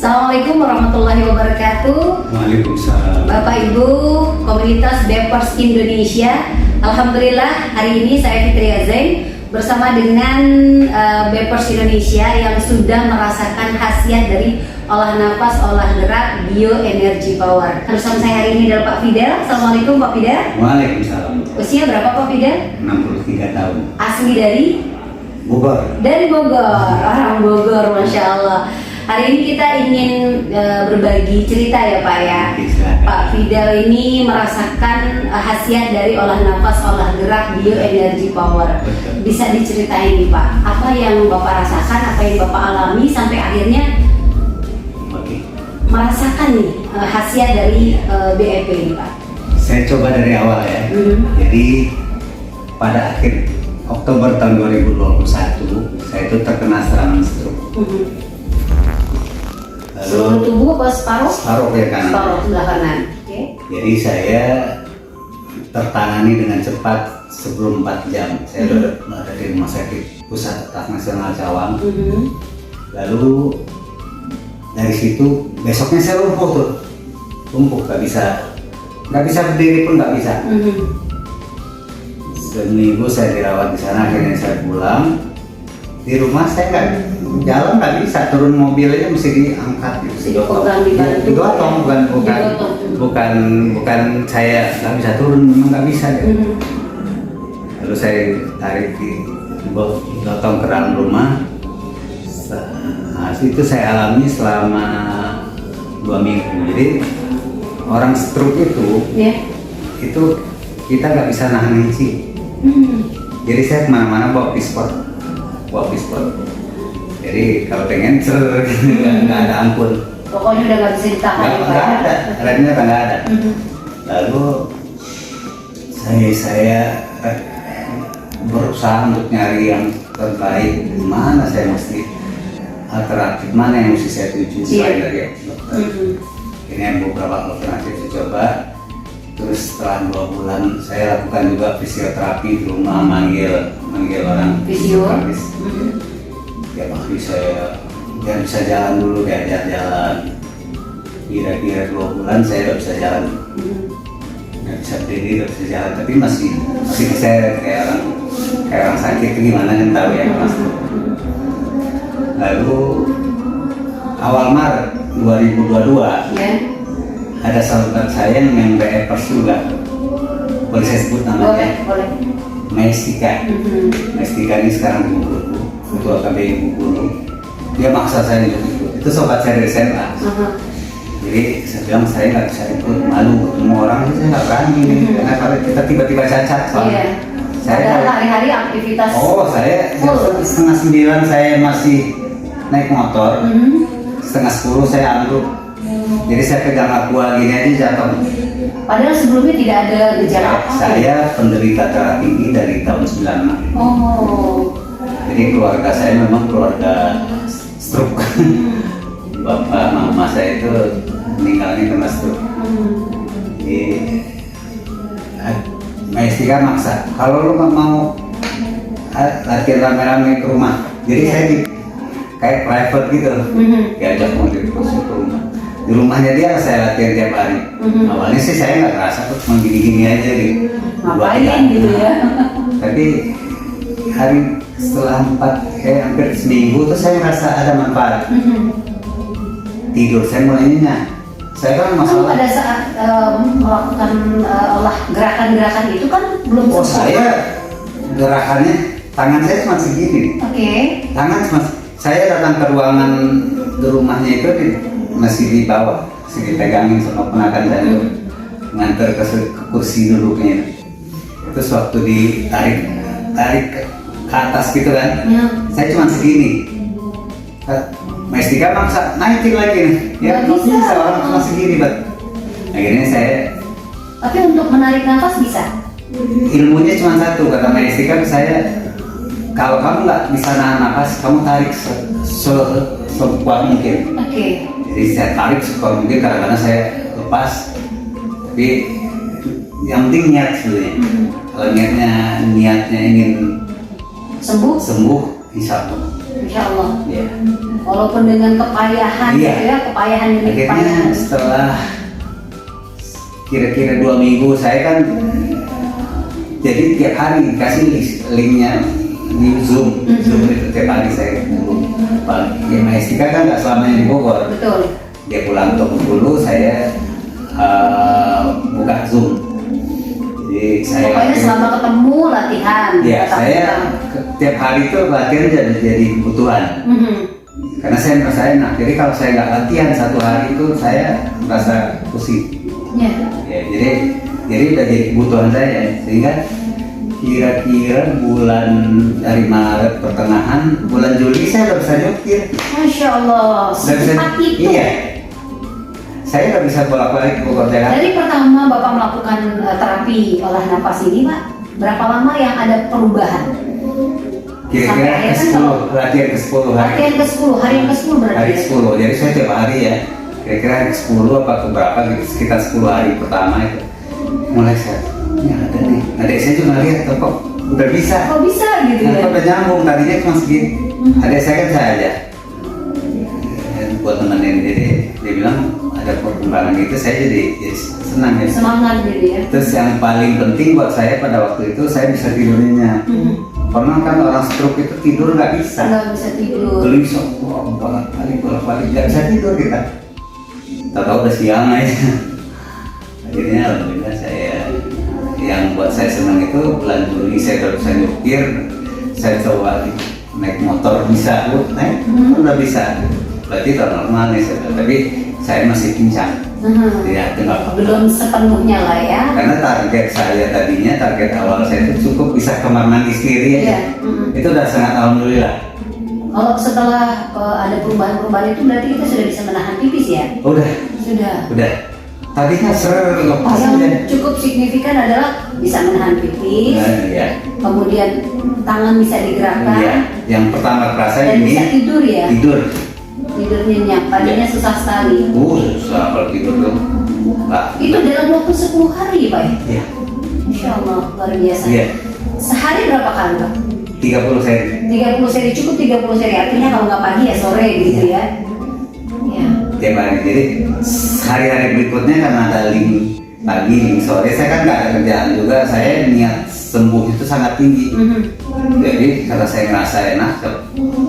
Assalamualaikum warahmatullahi wabarakatuh. Waalaikumsalam. Bapak Ibu komunitas Bepers Indonesia, alhamdulillah hari ini saya Fitri Azain bersama dengan Bepers Indonesia yang sudah merasakan khasiat dari olah nafas, olah gerak, bioenergy power. Bersama saya hari ini adalah Pak Fidel. Assalamualaikum Pak Fidel. Waalaikumsalam. Usia berapa Pak Fidel? 63 tahun. Asli dari? Bogor. Dari Bogor, orang Bogor, Masya Allah. Hari ini kita ingin berbagi cerita ya Pak ya. Pak Fidel ini merasakan khasiat dari olah nafas, olah gerak, bioenergy power. Bisa diceritain nih Pak, apa yang Bapak rasakan, apa yang Bapak alami sampai akhirnya merasakan nih khasiat dari BEP ini Pak? Saya coba dari awal ya. Jadi pada akhir Oktober tahun 2021 saya itu terkena serangan stroke. Seluruh tubuh apa separuh? Separuh ya kanan. Separuh sebelah kanan. Okay. Jadi saya tertangani dengan cepat sebelum 4 jam. Saya sudah ada di rumah sakit Pusat Otak Nasional Cawang. Lalu dari situ besoknya saya lumpuh, nggak bisa berdiri pun nggak bisa. Seminggu saya dirawat di sana, akhirnya saya pulang. Di rumah saya nggak jalan, nggak bisa, turun mobil aja mesti diangkat, digotong, bukan saya nggak bisa turun, memang nggak bisa. Lalu saya tarik digotong ke dalam rumah. Itu saya alami selama 2 minggu. Jadi orang stroke itu kita nggak bisa nahan isi. Jadi saya kemana-mana bawa pispot. Jadi kalau pengen nggak ada ampun. Pokoknya udah nggak bisa ditahan. Nggak ada, remnya nggak ada. Lalu saya berusaha untuk nyari yang terbaik. Mana saya mesti alternatif, mana yang mesti saya tuju selain dari dokter. Ini beberapa alternatif saya coba. Terus setelah 2 bulan saya lakukan juga fisioterapi di rumah, manggil orang fisioterapis. Ya makanya saya bisa jalan dulu, diajar jalan. Kira-kira 2 bulan saya udah bisa jalan. Nggak bisa berdiri, nggak bisa jalan, tapi masih bisa kayak orang sakit itu gimana kan tahu ya Mas. Lalu awal Maret 2022 ada sahabat saya yang Bepers juga, boleh saya sebut namanya? Boleh. Mestika. Mestika ini sekarang di Bengkulu, ketua KBI Bengkulu. Dia maksa saya ikut. Itu sobat saya dari SMA. Jadi saya bilang saya nggak bisa ikut, malu ketemu orang, saya nggak berani karena kalau kita tiba-tiba cacat soalnya. Saya hari-hari aktivitas. Saya setengah 9 saya masih naik motor, setengah 10 saya ambruk. Jadi saya pegang aqua gini aja jatuh. Padahal sebelumnya tidak ada gejala apa? Saya penderita darah tinggi dari tahun 96. Jadi keluarga saya memang keluarga stroke. Bapak mama saya itu meninggalnya karena stroke. Jadi Mestika maksa, kalau lu nggak mau latihan rame-rame ke rumah. Jadi saya kayak private gitu, diajak mau ke rumah. Di rumahnya dia saya latihan tiap hari. Awalnya sih saya nggak ngerasa kok, cuma gini-gini aja gitu. Ngapain gitu ya? Tapi hari setelah hampir seminggu tuh saya ngerasa ada manfaat. Tidur saya mulai nyenyak. Saya kan masalah. Pada saat melakukan olah gerakan-gerakan itu kan belum. Saya gerakannya tangan saya cuma segini. Tangan cuma. Saya datang ke ruangan di rumahnya itu masih di bawah, masih dipegangin sama ponakan saya itu, nganter ke kursi duduknya. Terus waktu ditarik ke atas gitu kan, saya cuma segini. Mestika maksa naikin lagi, ya nggak bisa, orang cuma segini akhirnya saya. Tapi untuk menarik nafas bisa? Ilmunya cuma satu, kata Mestika ke saya, kalau kamu nggak bisa nahan nafas, kamu tarik sekuat mungkin. Jadi saya tarik sekuat mungkin, kadang-kadang saya lepas. Tapi yang penting niat sebenarnya. Kalau niatnya ingin sembuh, insya Allah. Insya Allah. Ya. Walaupun dengan kepayahan, Iya. gitu ya, kepayahan demi Akhirnya kepayahan. setelah kira-kira 2 minggu saya kan jadi tiap hari kasih linknya di Zoom. Zoom itu tiap hari saya ya Mahestika kan nggak selamanya di Bogor. Betul. Dia pulang ke Bengkulu, saya buka Zoom. Jadi saya Pokoknya selama ketemu latihan. ya tatap saya muka. tiap hari itu latihan jadi kebutuhan. Mhm. Karena saya merasa enak. Jadi kalau saya nggak latihan 1 hari itu saya merasa pusing. Ya. Ya, jadi udah jadi kebutuhan saya, sehingga kira-kira bulan dari Maret pertengahan bulan Juli saya udah bisa nyetir. Masya Allah, Udah bisa, secepat itu. iya. Saya udah bisa bolak-balik ke Bogor Jakarta. Dari pertama Bapak melakukan terapi olah nafas ini, Pak, berapa lama yang ada perubahan? Kira-kira Sampai akhirnya ke-10, latihan ke-10 hari. Latihan ke-10, hari yang ke-10 berarti. Hari ya? ke-10, jadi saya tiap hari ya. Kira-kira hari ke-10 apa ke berapa gitu, sekitar 10 hari pertama itu. Mulai saya, ya ada nih. Adik saya juga lihat kok udah bisa. Kok bisa gitu ya? Nah, udah nyambung, tadinya cuma segini. Adik saya kan saya aja. Dan buat temenin, jadi dia bilang ada perkembangan itu, saya jadi senang ya. Semangat gitu ya. Terus yang paling penting buat saya pada waktu itu, saya bisa tidurnya. Pernah kan orang stroke itu tidur nggak bisa. Nggak bisa tidur. Gelisah, bolak-balik nggak bisa tidur kita. Tahu udah siang aja. Akhirnya alhamdulillah saya, yang buat saya senang itu bulan Juli saya udah bisa nyetir, saya coba naik motor bisa, naik udah bisa. Berarti itu normal nih, tapi saya masih pincang. Ya, itu nggak apa-apa. Belum sepenuhnya lah ya. Karena target saya tadinya, target awal saya itu cukup bisa kamar mandi sendiri aja. Iya. Itu udah sangat alhamdulillah. Kalau setelah ada perubahan-perubahan itu berarti kita sudah bisa menahan pipis ya? Udah. Sudah. Tadinya lepas Yang aja. cukup signifikan adalah bisa menahan pipis, Iya. kemudian tangan bisa digerakkan, Iya. Yang pertama kerasa dan ini bisa tidur ya. tidur. Nyenyak. Tadinya susah sekali. Susah kalau tidur tuh. Pak. Itu dalam waktu 10 hari Pak ya? Iya. Insya Allah luar biasa. Iya. Sehari berapa kali Pak? 30 seri. 30 seri, cukup 30 seri, artinya kalau nggak pagi ya sore gitu ya. Ya. Tiap hari. Jadi hari-hari berikutnya karena ada link pagi, link sore, saya kan nggak ada kerjaan juga. Saya niat sembuh itu sangat tinggi. Jadi karena saya ngerasa enak,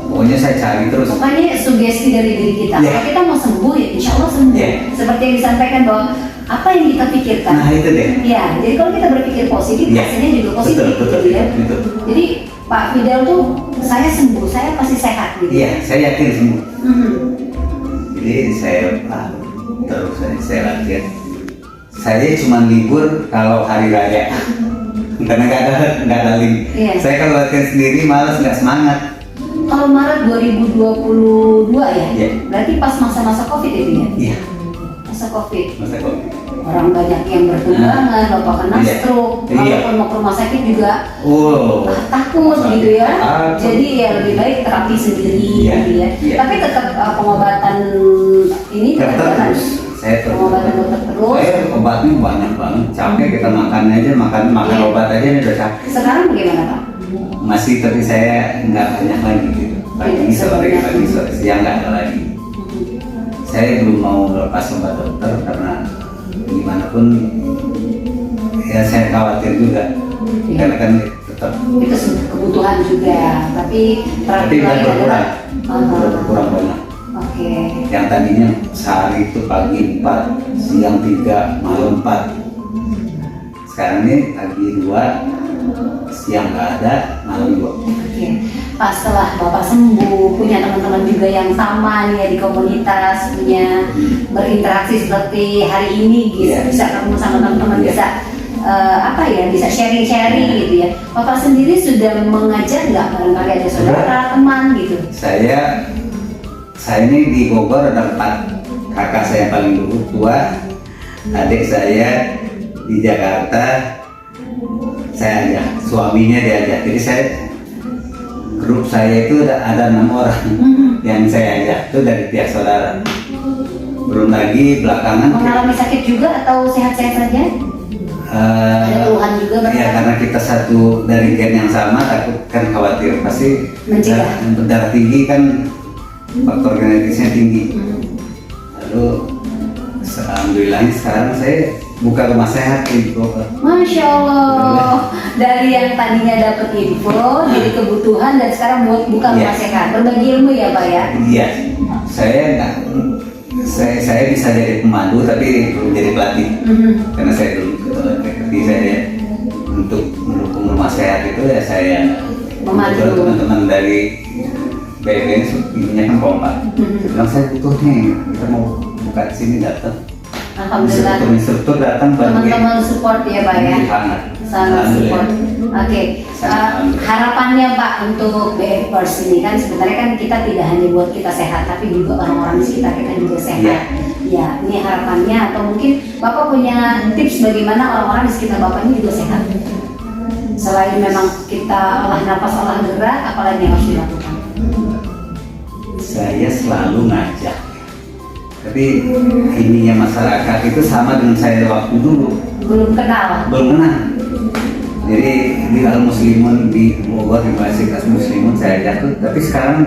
pokoknya saya cari terus. Pokoknya sugesti dari diri kita. Iya. Kalau kita mau sembuh ya insya Allah sembuh. Iya. Seperti yang disampaikan bahwa apa yang kita pikirkan. Nah itu deh. Ya, jadi kalau kita berpikir positif, Iya. hasilnya juga positif Betul, gitu ya. betul. Jadi Pak Fidel tuh saya sembuh, saya pasti sehat gitu. Iya, saya yakin sembuh. Mhm. Jadi saya terus saya latihan. Saya cuma libur kalau hari raya, karena nggak ada link. Iya. Saya kalau latihan sendiri malas, nggak semangat. Kalau Maret 2022 ya, Iya. berarti pas masa-masa COVID itu ya? Iya, Masa COVID. masa kok. Orang banyak yang bertumbangan, bapak kena Iya. stroke, Iya. walaupun mau ke rumah sakit juga Oh, takut gitu ya. Takut. Jadi ya lebih baik terapi sendiri Iya. gitu ya. Iya. Tapi tetap pengobatan ini tetap dokter jalan. terus. Saya terus. Pengobatan dokter terus. Saya obatnya banyak banget. Capek kita makan aja, makan Iya. obat aja ini udah capek. Sekarang bagaimana Pak? Masih tapi saya nggak banyak lagi gitu. Pagi sore, siang nggak ada lagi. Saya belum mau lepas obat dokter karena gimana pun ya saya khawatir juga. Iya. Karena kan tetap Itu kebutuhan juga, tapi tapi udah lain berkurang, adalah- udah berkurang banyak. Oke. Yang tadinya sehari itu pagi 4, siang 3, malam 4. Sekarang ini pagi 2, siang nggak ada, malam 2. Oke. Pak, setelah Bapak sembuh, punya teman-teman juga yang sama nih ya di komunitas, punya berinteraksi seperti hari ini gitu, Iya. bisa ketemu sama teman-teman, Iya. bisa apa ya, bisa sharing-sharing Iya. gitu ya. Bapak sendiri sudah mengajar nggak, barangkali ada saudara, teman gitu? Saya ini di Bogor ada 4 kakak saya yang paling dulu tua, adik saya di Jakarta, saya ajak, suaminya diajak. Jadi saya grup saya itu ada 6 orang yang saya ajak itu dari pihak saudara. Belum lagi belakangan Mengalami sakit juga atau sehat-sehat saja? Ada keluhan juga Bapak? Ya karena kita satu dari gen yang sama, takut kan khawatir pasti Mencegah. darah tinggi kan faktor genetisnya tinggi. Lalu alhamdulillah sekarang saya buka rumah sehat info. Masya Allah, dari yang tadinya dapat info, jadi kebutuhan, dan sekarang buka rumah Iya. sehat, berbagi ilmu ya Pak ya? Iya, saya bisa jadi pemandu tapi belum jadi pelatih. Karena saya belum tapi saya untuk mendukung rumah sehat itu ya saya Memandu. kebetulan teman-teman dari BPN intinya kan kompak. Saya bilang saya butuh nih, kita mau buka di sini datang. Alhamdulillah. Instruktur datang bantu. Teman-teman support ya Pak ya? Sangat. Sangat support. Oke, Sangat. harapannya Pak untuk BFers ini kan sebenarnya kan kita tidak hanya buat kita sehat, tapi juga orang-orang di sekitar kita juga sehat. Iya. Ya, ini harapannya, atau mungkin Bapak punya tips bagaimana orang-orang di sekitar Bapak ini juga sehat. Selain memang kita olah nafas, olah gerak, apalagi yang harus dilakukan? Saya selalu ngajak. Tapi ininya masyarakat itu sama dengan saya waktu dulu. Belum kenal. Belum kenal. Jadi di Al Muslimun di Bogor di Universitas Muslimun saya jatuh, tapi sekarang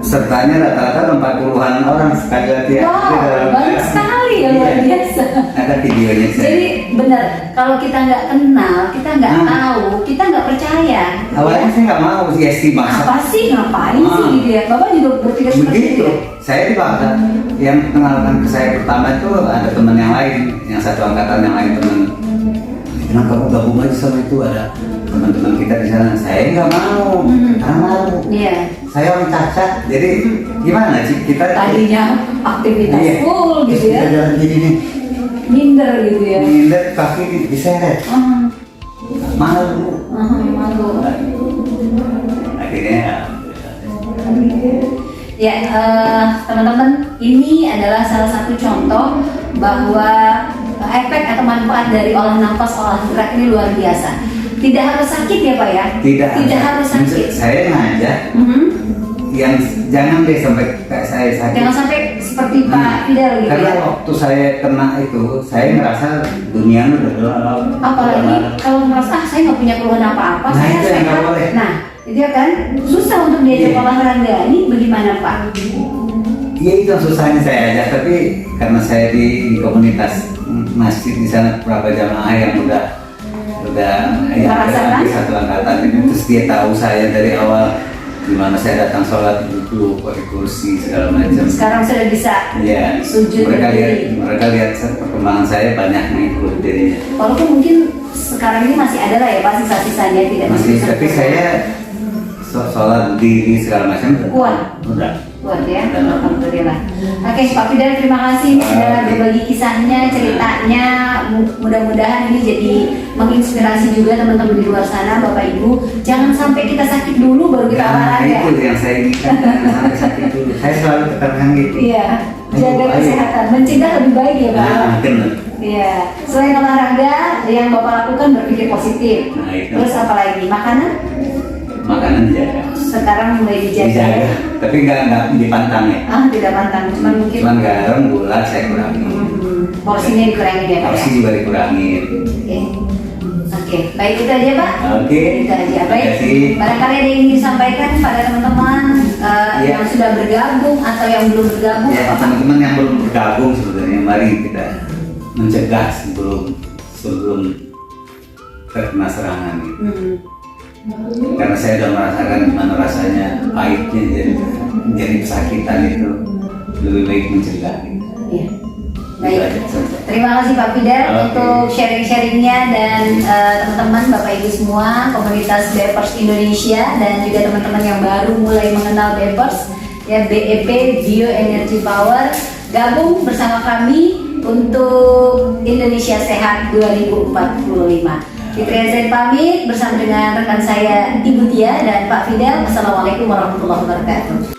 sertanya rata-rata 40-an orang sekali latihan. Wow, banyak sekali ya, luar biasa. Ada videonya saya. Jadi benar, kalau kita nggak kenal, kita nggak tahu, kita nggak percaya. Awalnya Ya? saya nggak mau sih estimasi. Apa sih, ngapain sih gitu ya? Bapak juga berpikir seperti itu Begitu. ya? Saya dibakar. Yang kenalkan ke saya pertama itu ada teman yang lain, yang satu angkatan yang lain teman. Bilang kamu gabung aja sama itu, ada teman-teman kita di sana. Saya nggak mau, karena malu. Iya. Saya orang cacat, jadi gimana sih kita Tadinya aktivitas Iya. full gitu Terus ya, kita jalan gini nih, minder gitu ya. minder kaki diseret, malu. Malu. Akhirnya Ya, teman-teman, ini adalah salah satu contoh bahwa efek atau manfaat dari olah nafas, olah gerak ini luar biasa. Tidak harus sakit ya Pak ya? tidak harus sakit. Saya ngajak yang jangan deh sampai kayak saya sakit. Jangan sampai seperti Pak Fidel gitu Karena ya. waktu saya kena itu, saya ngerasa dunia udah gelap. Apalagi kalau merasa saya nggak punya keluhan apa-apa, Nah, saya itu yang nggak sehat. boleh. Nah, itu ya kan susah untuk diajak Iya. olahraga. Ini bagaimana Pak? Iya itu yang susahnya saya ajak, tapi karena saya di komunitas masjid di sana beberapa jamaah yang udah ya Merasakan? di satu angkatan itu, terus dia tahu saya dari awal gimana saya datang sholat duduk pakai kursi segala macam. Sekarang sudah bisa Iya, sujud berdiri. mereka lihat perkembangan saya banyak ngikut dirinya. Walaupun mungkin sekarang ini masih ada lah ya Pak sisa-sisanya tidak Masih, bisa tapi saya sholat berdiri segala macam Kuat. udah. kuat ya. Alhamdulillah. Oke, Pak Fidel, terima kasih sudah berbagi kisahnya, ceritanya. Mudah-mudahan ini jadi menginspirasi juga teman-teman di luar sana, Bapak Ibu. Jangan sampai kita sakit dulu baru kita Nah, olahraga. itu yang saya inginkan, jangan sampai sakit dulu. Saya selalu tekankan gitu. Iya, jaga Ayo. kesehatan. Mencegah lebih baik ya, Pak. Nah, benar. Iya. Selain olahraga, yang Bapak lakukan berpikir positif. Nah, itu. Terus apa lagi? Makanan? Makanan dijaga. Sekarang mulai dijaga. Dijaga, tapi nggak dipantang ya. Tidak pantang, cuman mungkin Cuman garam, gula saya kurangi. porsinya dikurangi ya, Pak. Porsi Ya? juga dikurangi. Oke, baik itu aja Pak. Oke. Itu aja. Baik. Terima kasih. Barangkali ada yang ingin disampaikan pada teman-teman Iya. yang sudah bergabung atau yang belum bergabung. Ya, apa? teman-teman yang belum bergabung sebenarnya, mari kita mencegah sebelum terkena serangan gitu. Karena saya sudah merasakan gimana rasanya pahitnya jadi pesakitan itu, lebih baik mencegah gitu. Iya. Itu Baik. aja saja. Terima kasih Pak Fidel Oke. untuk sharing-sharingnya dan teman-teman Bapak Ibu semua komunitas Bepers Indonesia dan juga teman-teman yang baru mulai mengenal Bepers ya, BEP Bioenergy Power, gabung bersama kami untuk Indonesia Sehat 2045. Fitria Zain pamit bersama dengan rekan saya Ibu Tia dan Pak Fidel. Assalamualaikum warahmatullahi wabarakatuh.